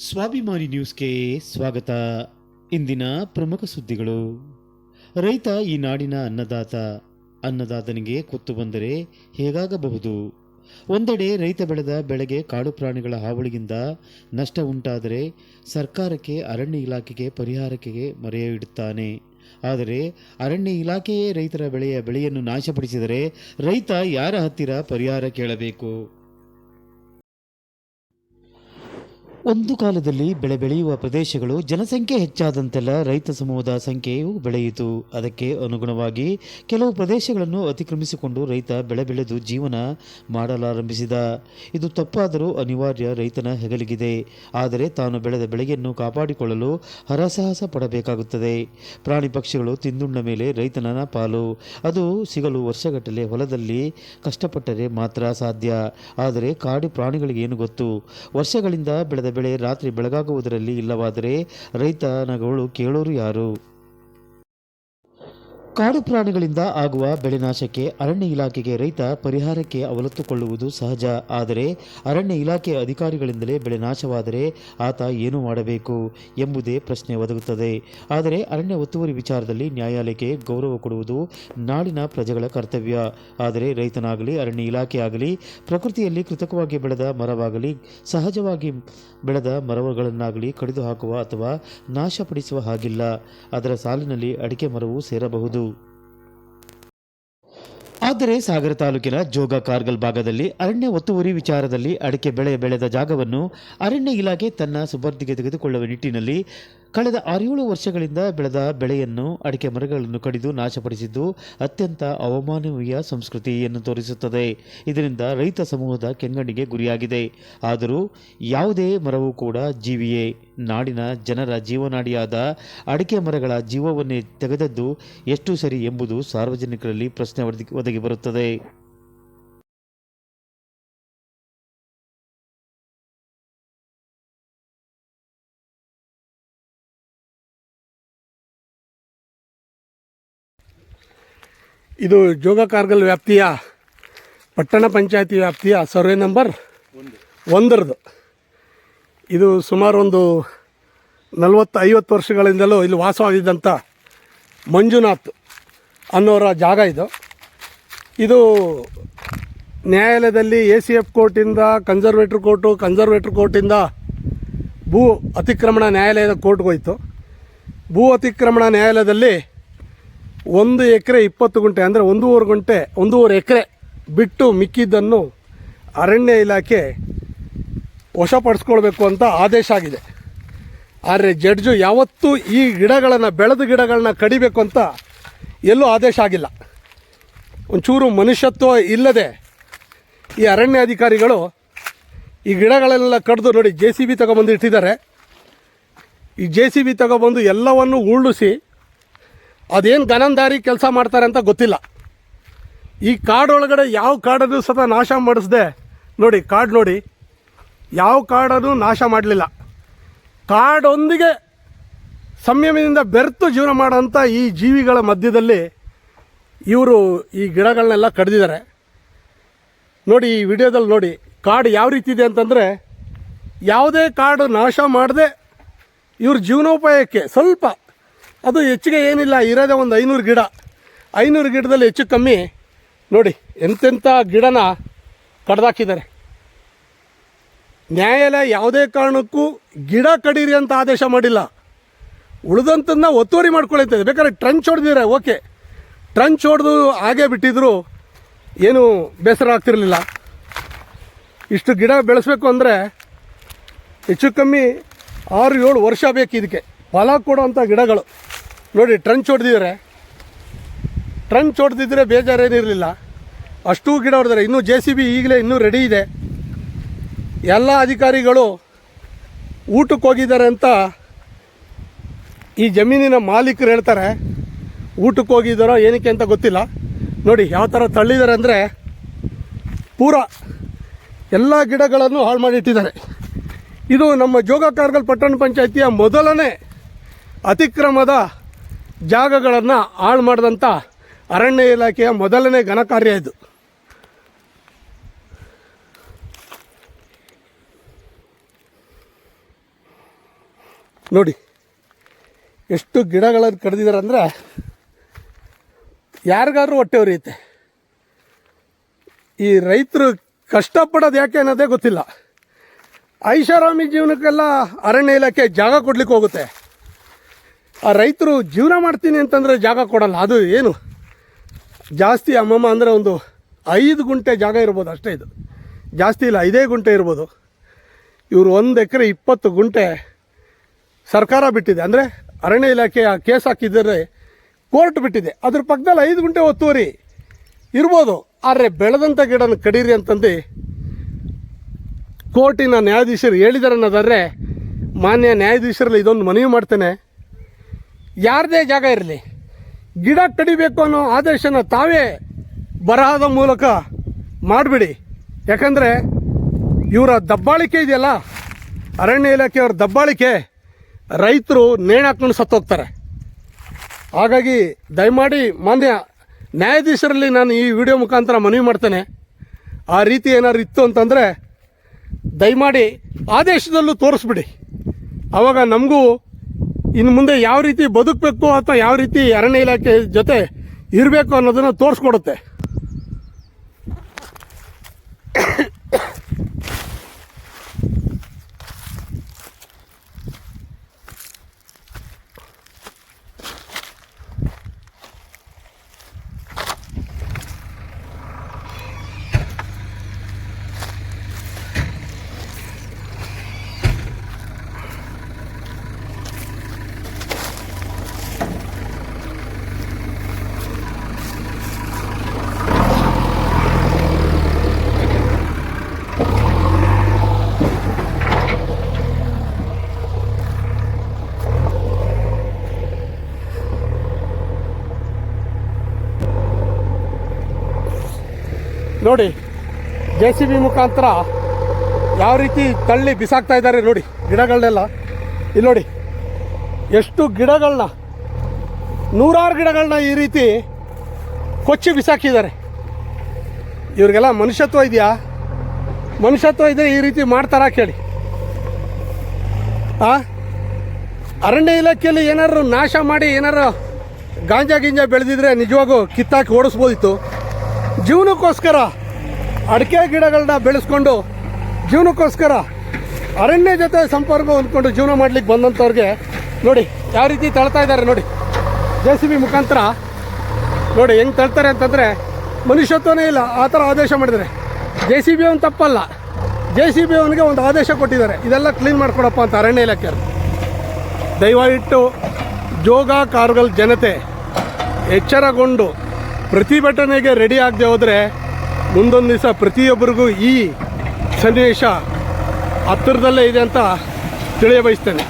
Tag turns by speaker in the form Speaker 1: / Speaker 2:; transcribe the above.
Speaker 1: ಸ್ವಾಭಿಮಾನಿ ನ್ಯೂಸ್ಗೆ ಸ್ವಾಗತ. ಇಂದಿನ ಪ್ರಮುಖ ಸುದ್ದಿಗಳು. ರೈತ ಈ ನಾಡಿನ ಅನ್ನದಾತ. ಅನ್ನದಾತನಿಗೆ ಕುತ್ತು ಬಂದರೆ ಹೇಗಾಗಬಹುದು? ಒಂದೆಡೆ ರೈತ ಬೆಳೆದ ಬೆಳೆಗೆ ಕಾಡು ಪ್ರಾಣಿಗಳ ಹಾವಳಿಯಿಂದ ನಷ್ಟ ಉಂಟಾದರೆ ಸರ್ಕಾರಕ್ಕೆ ಅರಣ್ಯ ಇಲಾಖೆಗೆ ಪರಿಹಾರಕ್ಕೆ ಮೊರೆ ಇಡುತ್ತಾನೆ. ಆದರೆ ಅರಣ್ಯ ಇಲಾಖೆಯೇ ರೈತರ ಬೆಳೆಯನ್ನು ನಾಶಪಡಿಸಿದರೆ ರೈತ ಯಾರ ಹತ್ತಿರ ಪರಿಹಾರ ಕೇಳಬೇಕು? ಒಂದು ಕಾಲದಲ್ಲಿ ಬೆಳೆ ಬೆಳೆಯುವ ಪ್ರದೇಶಗಳು ಜನಸಂಖ್ಯೆ ಹೆಚ್ಚಾದಂತೆಲ್ಲ ರೈತ ಸಮೂಹದ ಸಂಖ್ಯೆಯು ಬೆಳೆಯಿತು. ಅದಕ್ಕೆ ಅನುಗುಣವಾಗಿ ಕೆಲವು ಪ್ರದೇಶಗಳನ್ನು ಅತಿಕ್ರಮಿಸಿಕೊಂಡು ರೈತ ಬೆಳೆ ಬೆಳೆದು ಜೀವನ ಮಾಡಲಾರಂಭಿಸಿದ. ಇದು ತಪ್ಪಾದರೂ ಅನಿವಾರ್ಯ ರೈತನ ಹೆಗಲಿಗಿದೆ. ಆದರೆ ತಾನು ಬೆಳೆದ ಬೆಳೆಯನ್ನು ಕಾಪಾಡಿಕೊಳ್ಳಲು ಹರಸಾಹಸ ಪಡಬೇಕಾಗುತ್ತದೆ. ಪ್ರಾಣಿ ಪಕ್ಷಿಗಳು ತಿಂದುಂಡ ಮೇಲೆ ರೈತನ ಪಾಲು. ಅದು ಸಿಗಲು ವರ್ಷಗಟ್ಟಲೆ ಹೊಲದಲ್ಲಿ ಕಷ್ಟಪಟ್ಟರೆ ಮಾತ್ರ ಸಾಧ್ಯ. ಆದರೆ ಕಾಡು ಪ್ರಾಣಿಗಳಿಗೆ ಏನು ಗೊತ್ತು? ವರ್ಷಗಳಿಂದ ಬೆಳೆದ ಬೆಳೆ ರಾತ್ರಿ ಬೆಳಗಾಗುವುದರಲ್ಲಿ ಇಲ್ಲವಾದರೆ ರೈತನಗಳು ಕೇಳೋರು ಯಾರು? ಕಾಡು ಪ್ರಾಣಿಗಳಿಂದ ಆಗುವ ಬೆಳೆ ನಾಶಕ್ಕೆ ಅರಣ್ಯ ಇಲಾಖೆಗೆ ರೈತ ಪರಿಹಾರಕ್ಕೆ ಅವಲತ್ತುಕೊಳ್ಳುವುದು ಸಹಜ. ಆದರೆ ಅರಣ್ಯ ಇಲಾಖೆ ಅಧಿಕಾರಿಗಳಿಂದಲೇ ಬೆಳೆ ನಾಶವಾದರೆ ಆತ ಏನು ಮಾಡಬೇಕು ಎಂಬುದೇ ಪ್ರಶ್ನೆ ಒದಗುತ್ತದೆ. ಆದರೆ ಅರಣ್ಯ ಒತ್ತುವರಿ ವಿಚಾರದಲ್ಲಿ ನ್ಯಾಯಾಲಯಕ್ಕೆ ಗೌರವ ಕೊಡುವುದು ನಾಡಿನ ಪ್ರಜೆಗಳ ಕರ್ತವ್ಯ. ಆದರೆ ರೈತನಾಗಲಿ ಅರಣ್ಯ ಇಲಾಖೆ ಆಗಲಿ ಪ್ರಕೃತಿಯಲ್ಲಿ ಕೃತಕವಾಗಿ ಬೆಳೆದ ಮರವಾಗಲಿ ಸಹಜವಾಗಿ ಬೆಳೆದ ಮರಗಳನ್ನಾಗಲಿ ಕಡಿದು ಹಾಕುವ ಅಥವಾ ನಾಶಪಡಿಸುವ ಹಾಗಿಲ್ಲ. ಅದರ ಸಾಲಿನಲ್ಲಿ ಅಡಿಕೆ ಮರವೂ ಸೇರಬಹುದು. ಆದರೆ ಸಾಗರ ತಾಲೂಕಿನ ಜೋಗ ಕಾರ್ಗಲ್ ಭಾಗದಲ್ಲಿ ಅರಣ್ಯ ಒತ್ತುವರಿ ವಿಚಾರದಲ್ಲಿ ಅಡಿಕೆ ಬೆಳೆದ ಜಾಗವನ್ನು ಅರಣ್ಯ ಇಲಾಖೆ ತನ್ನ ಸುಪರ್ದಿಗೆ ತೆಗೆದುಕೊಳ್ಳುವ ನಿಟ್ಟಿನಲ್ಲಿ ಕಳೆದ 6-7 ವರ್ಷಗಳಿಂದ ಬೆಳೆದ ಬೆಳೆಯನ್ನು ಅಡಿಕೆ ಮರಗಳನ್ನು ಕಡಿದು ನಾಶಪಡಿಸಿದ್ದು ಅತ್ಯಂತ ಅವಮಾನವೀಯ ಸಂಸ್ಕೃತಿಯನ್ನು ತೋರಿಸುತ್ತದೆ. ಇದರಿಂದ ರೈತ ಸಮೂಹದ ಕೆಂಗಣ್ಣಿಗೆ ಗುರಿಯಾಗಿದೆ. ಆದರೂ ಯಾವುದೇ ಮರವೂ ಕೂಡ ಜೀವಿಯೇ. ನಾಡಿನ ಜನರ ಜೀವನಾಡಿಯಾದ ಅಡಿಕೆ ಮರಗಳ ಜೀವವನ್ನೇ ತೆಗೆದದ್ದು ಎಷ್ಟು ಸರಿ ಎಂಬುದು ಸಾರ್ವಜನಿಕರಲ್ಲಿ ಪ್ರಶ್ನೆ ಒದಗಿ ಬರುತ್ತದೆ.
Speaker 2: ಇದು ಜೋಗ ಕಾರ್ಗಲ್ ವ್ಯಾಪ್ತಿಯ ಪಟ್ಟಣ ಪಂಚಾಯತಿ ವ್ಯಾಪ್ತಿಯ ಸರ್ವೆ ನಂಬರ್ 1. ಇದು ಸುಮಾರು ಒಂದು 40-50 ವರ್ಷಗಳಿಂದಲೂ ಇಲ್ಲಿ ವಾಸವಾಗಿದ್ದಂಥ ಮಂಜುನಾಥ್ ಅನ್ನೋರ ಜಾಗ ಇದು ನ್ಯಾಯಾಲಯದಲ್ಲಿ ACF ಕೋರ್ಟಿಂದ ಕನ್ಸರ್ವೇಟ್ರ್ ಕೋರ್ಟಿಂದ ಭೂ ಅತಿಕ್ರಮಣ ನ್ಯಾಯಾಲಯದ ಕೋರ್ಟ್ಗೆ ಹೋಯಿತು. ಭೂ ಅತಿಕ್ರಮಣ ನ್ಯಾಯಾಲಯದಲ್ಲಿ 1 ಎಕರೆ 20 ಗುಂಟೆ ಅಂದರೆ 1.5 ಎಕರೆ ಬಿಟ್ಟು ಮಿಕ್ಕಿದ್ದನ್ನು ಅರಣ್ಯ ಇಲಾಖೆ ವಶಪಡಿಸ್ಕೊಳ್ಬೇಕು ಅಂತ ಆದೇಶ ಆಗಿದೆ. ಆದರೆ ಜಡ್ಜು ಯಾವತ್ತೂ ಈ ಬೆಳೆದ ಗಿಡಗಳನ್ನ ಕಡಿಬೇಕು ಅಂತ ಎಲ್ಲೂ ಆದೇಶ ಆಗಿಲ್ಲ. ಒಂಚೂರು ಮನುಷ್ಯತ್ವ ಇಲ್ಲದೆ ಈ ಅರಣ್ಯ ಅಧಿಕಾರಿಗಳು ಈ ಗಿಡಗಳೆಲ್ಲ ಕಡಿದು ನೋಡಿ JCB ತಗೊಬಂದು ಇಟ್ಟಿದ್ದಾರೆ. ಈ JCB ತಗೊಬಂದು ಎಲ್ಲವನ್ನು ಉರುಳಿಸಿ ಅದೇನು ಗನಂದಾರಿ ಕೆಲಸ ಮಾಡ್ತಾರೆ ಅಂತ ಗೊತ್ತಿಲ್ಲ. ಈ ಕಾಡೊಳಗಡೆ ಯಾವ ಕಾಡನ್ನು ಸಹ ನಾಶ ಮಾಡಿಸ್ದೆ ನೋಡಿ. ನೋಡಿ ಯಾವ ಕಾಡನ್ನು ನಾಶ ಮಾಡಲಿಲ್ಲ. ಕಾಡೊಂದಿಗೆ ಸಂಯಮದಿಂದ ಬೆರೆತು ಜೀವನ ಮಾಡೋಂಥ ಈ ಜೀವಿಗಳ ಮಧ್ಯದಲ್ಲಿ ಇವರು ಈ ಗಿಡಗಳನ್ನೆಲ್ಲ ಕಡಿದಿದ್ದಾರೆ. ನೋಡಿ ಈ ವಿಡಿಯೋದಲ್ಲಿ ನೋಡಿ ಕಾಡು ಯಾವ ರೀತಿ ಇದೆ ಅಂತಂದರೆ, ಯಾವುದೇ ಕಾಡು ನಾಶ ಮಾಡದೆ ಇವ್ರ ಜೀವನೋಪಾಯಕ್ಕೆ ಸ್ವಲ್ಪ, ಅದು ಹೆಚ್ಚಿಗೆ ಏನಿಲ್ಲ, ಇರೋದೇ ಒಂದು 500 ಗಿಡ. 500 ಗಿಡದಲ್ಲಿ ಹೆಚ್ಚು ಕಮ್ಮಿ ನೋಡಿ ಎಂತೆಂಥ ಗಿಡನ ಕಡ್ದಾಕಿದ್ದಾರೆ. ನ್ಯಾಯಾಲಯ ಯಾವುದೇ ಕಾರಣಕ್ಕೂ ಗಿಡ ಕಡೀರಿ ಅಂತ ಆದೇಶ ಮಾಡಿಲ್ಲ. ಉಳಿದಂಥದ್ದನ್ನ ಒತ್ತುವರಿ ಮಾಡ್ಕೊಳ್ತದೆ. ಬೇಕಾದ್ರೆ ಟ್ರಂಚ್ ಹೊಡೆದಿದ್ದಾರೆ, ಓಕೆ, ಟ್ರಂಚ್ ಹೊಡೆದು ಹಾಗೆ ಬಿಟ್ಟಿದ್ರು ಏನೂ ಬೇಸರ ಆಗ್ತಿರಲಿಲ್ಲ. ಇಷ್ಟು ಗಿಡ ಬೆಳೆಸಬೇಕು ಅಂದರೆ ಹೆಚ್ಚು ಕಮ್ಮಿ 6-7 ವರ್ಷ ಬೇಕು ಇದಕ್ಕೆ ಫಲ ಕೊಡೋವಂಥ ಗಿಡಗಳು. ನೋಡಿ ಟ್ರಂಚ್ ಹೊಡೆದಿದ್ದಾರೆ. ಟ್ರಂಚ್ ಹೊಡೆದಿದ್ರೆ ಬೇಜಾರೇನಿರಲಿಲ್ಲ. ಅಷ್ಟೂ ಗಿಡ ಹೊಡೆದಾರೆ. ಇನ್ನೂ JCB ಈಗಲೇ ಇನ್ನೂ ರೆಡಿ ಇದೆ. ಎಲ್ಲ ಅಧಿಕಾರಿಗಳು ಊಟಕ್ಕೆ ಹೋಗಿದ್ದಾರೆ ಅಂತ ಈ ಜಮೀನಿನ ಮಾಲೀಕರು ಹೇಳ್ತಾರೆ. ಊಟಕ್ಕೆ ಹೋಗಿದ್ದಾರೋ ಏನಕ್ಕೆ ಅಂತ ಗೊತ್ತಿಲ್ಲ. ನೋಡಿ ಯಾವ ಥರ ತಳ್ಳಿದ್ದಾರೆ ಅಂದರೆ ಪೂರ ಎಲ್ಲ ಗಿಡಗಳನ್ನು ಹಾಳು ಮಾಡಿಟ್ಟಿದ್ದಾರೆ. ಇದು ನಮ್ಮ ಜೋಗ ಕಾರ್ಗಲ್ ಪಟ್ಟಣ ಪಂಚಾಯತಿಯ ಮೊದಲನೇ ಅತಿಕ್ರಮದ ಜಾಗಗಳನ್ನು ಹಾಳು ಮಾಡಿದಂಥ ಅರಣ್ಯ ಇಲಾಖೆಯ ಮೊದಲನೇ ಘನ ಕಾರ್ಯ ಇದು. ನೋಡಿ ಎಷ್ಟು ಗಿಡಗಳನ್ನು ಕಡಿದಿದ್ದಾರೆ ಅಂದರೆ ಯಾರಿಗಾದ್ರೂ ಹೊಟ್ಟೆ ಉರಿಯುತ್ತೆ. ಈ ರೈತರು ಕಷ್ಟಪಡೋದು ಯಾಕೆ ಅನ್ನೋದೇ ಗೊತ್ತಿಲ್ಲ. ಐಷಾರಾಮಿ ಜೀವನಕ್ಕೆಲ್ಲ ಅರಣ್ಯ ಇಲಾಖೆ ಜಾಗ ಕೊಡ್ಲಿಕ್ಕೆ ಹೋಗುತ್ತೆ. ಆ ರೈತರು ಜೀವನ ಮಾಡ್ತೀನಿ ಅಂತಂದರೆ ಜಾಗ ಕೊಡಲ್ಲ. ಅದು ಏನು ಜಾಸ್ತಿ ಅಮ್ಮಮ್ಮ ಅಂದರೆ ಒಂದು 5 ಗುಂಟೆ ಜಾಗ ಇರ್ಬೋದು ಅಷ್ಟೇ. ಇದು ಜಾಸ್ತಿ ಇಲ್ಲ, 5 ಗುಂಟೆ ಇರ್ಬೋದು. ಇವರು 1 ಎಕರೆ 20 ಗುಂಟೆ ಸರ್ಕಾರ ಬಿಟ್ಟಿದೆ. ಅಂದರೆ ಅರಣ್ಯ ಇಲಾಖೆ ಕೇಸ್ ಹಾಕಿದರೆ ಕೋರ್ಟ್ ಬಿಟ್ಟಿದೆ. ಅದ್ರ ಪಕ್ಕದಲ್ಲಿ 5 ಗುಂಟೆ ಒತ್ತುವರಿ ಇರ್ಬೋದು. ಆದರೆ ಬೆಳೆದಂಥ ಗಿಡನ ಕಡೀರಿ ಅಂತಂದು ಕೋರ್ಟಿನ ನ್ಯಾಯಾಧೀಶರು ಹೇಳಿದ್ದಾರೆ ಅನ್ನೋದಾದರೆ ಮಾನ್ಯ ನ್ಯಾಯಾಧೀಶರಲ್ಲಿ ಇದೊಂದು ಮನವಿ ಮಾಡ್ತೇನೆ. ಯಾರದೇ ಜಾಗ ಇರಲಿ, ಗಿಡ ಕಡಿಬೇಕು ಅನ್ನೋ ಆದೇಶನ ತಾವೇ ಬರಹದ ಮೂಲಕ ಮಾಡಿಬಿಡಿ. ಯಾಕಂದರೆ ಇವರ ದಬ್ಬಾಳಿಕೆ ಇದೆಯಲ್ಲ, ಅರಣ್ಯ ಇಲಾಖೆಯವ್ರ ದಬ್ಬಾಳಿಕೆ, ರೈತರು ನೇಣು ಹಾಕ್ಕೊಂಡು ಸತ್ತೋಗ್ತಾರೆ. ಹಾಗಾಗಿ ದಯಮಾಡಿ ಮಾನ್ಯ ನ್ಯಾಯಾಧೀಶರಲ್ಲಿ ನಾನು ಈ ವಿಡಿಯೋ ಮುಖಾಂತರ ಮನವಿ ಮಾಡ್ತೇನೆ. ಆ ರೀತಿ ಏನಾದ್ರು ಇತ್ತು ಅಂತಂದರೆ ದಯಮಾಡಿ ಆದೇಶದಲ್ಲೂ ತೋರಿಸ್ಬಿಡಿ. ಆವಾಗ ನಮಗೂ ಇನ್ನು ಮುಂದೆ ಯಾವ ರೀತಿ ಬದುಕಬೇಕು ಅಥವಾ ಯಾವ ರೀತಿ ಅರಣ್ಯ ಇಲಾಖೆ ಜೊತೆ ಇರಬೇಕು ಅನ್ನೋದನ್ನು ತೋರಿಸ್ಕೊಡುತ್ತೆ. ನೋಡಿ JCB ಮುಖಾಂತರ ಯಾವ ರೀತಿ ತಳ್ಳಿ ಬಿಸಾಕ್ತಾ ಇದ್ದಾರೆ ನೋಡಿ ಗಿಡಗಳನ್ನೆಲ್ಲ. ಇಲ್ಲಿ ನೋಡಿ ಎಷ್ಟು ಗಿಡಗಳನ್ನ, 100 ಗಿಡಗಳನ್ನ ಈ ರೀತಿ ಕೊಚ್ಚಿ ಬಿಸಾಕಿದ್ದಾರೆ. ಇವ್ರಿಗೆಲ್ಲ ಮನುಷ್ಯತ್ವ ಇದೆಯಾ? ಮನುಷ್ಯತ್ವ ಇದೆ ಈ ರೀತಿ ಮಾಡ್ತಾರಾ ಕೇಳಿ. ಅರಣ್ಯ ಇಲಾಖೆಯಲ್ಲಿ ಏನಾದ್ರು ನಾಶ ಮಾಡಿ ಏನಾರು ಗಾಂಜಾ ಬೆಳೆದಿದ್ರೆ ನಿಜವಾಗೂ ಕಿತ್ತಾಕಿ ಓಡಿಸ್ಬೋದಿತ್ತು. ಜೀವನಕ್ಕೋಸ್ಕರ ಅಡಿಕೆ ಗಿಡಗಳನ್ನ ಬೆಳೆಸ್ಕೊಂಡು ಜೀವನಕ್ಕೋಸ್ಕರ ಅರಣ್ಯ ಜೊತೆ ಸಂಪರ್ಕ ಹೊಂದ್ಕೊಂಡು ಜೀವನ ಮಾಡ್ಲಿಕ್ಕೆ ಬಂದಂಥವ್ರಿಗೆ ನೋಡಿ ಯಾವ ರೀತಿ ತಳ್ತಾ ಇದ್ದಾರೆ ನೋಡಿ. JCB ಮುಖಾಂತರ ನೋಡಿ ಹೆಂಗೆ ತಳ್ತಾರೆ ಅಂತಂದರೆ ಮನುಷ್ಯತ್ವನೇ ಇಲ್ಲ. ಆ ಥರ ಆದೇಶ ಮಾಡಿದ್ದಾರೆ. JCB ಅವನು ತಪ್ಪಲ್ಲ, JCB ಅವನಿಗೆ ಒಂದು ಆದೇಶ ಕೊಟ್ಟಿದ್ದಾರೆ, ಇದೆಲ್ಲ ಕ್ಲೀನ್ ಮಾಡಿಕೊಡಪ್ಪ ಅಂತ ಅರಣ್ಯ ಇಲಾಖೆಯವರು. ದಯವಿಟ್ಟು ಜೋಗ ಕಾರ್ಗಲ್ ಜನತೆ ಎಚ್ಚರಗೊಂಡು ಪ್ರತಿಭಟನೆಗೆ ರೆಡಿ ಆಗದೆ ಹೋದರೆ ಮುಂದೊಂದು ದಿವಸ ಪ್ರತಿಯೊಬ್ಬರಿಗೂ ಈ ಸನ್ನಿವೇಶ ಹತ್ತಿರದಲ್ಲೇ ಇದೆ ಅಂತ ತಿಳಿಯಬಯಸ್ತೇನೆ.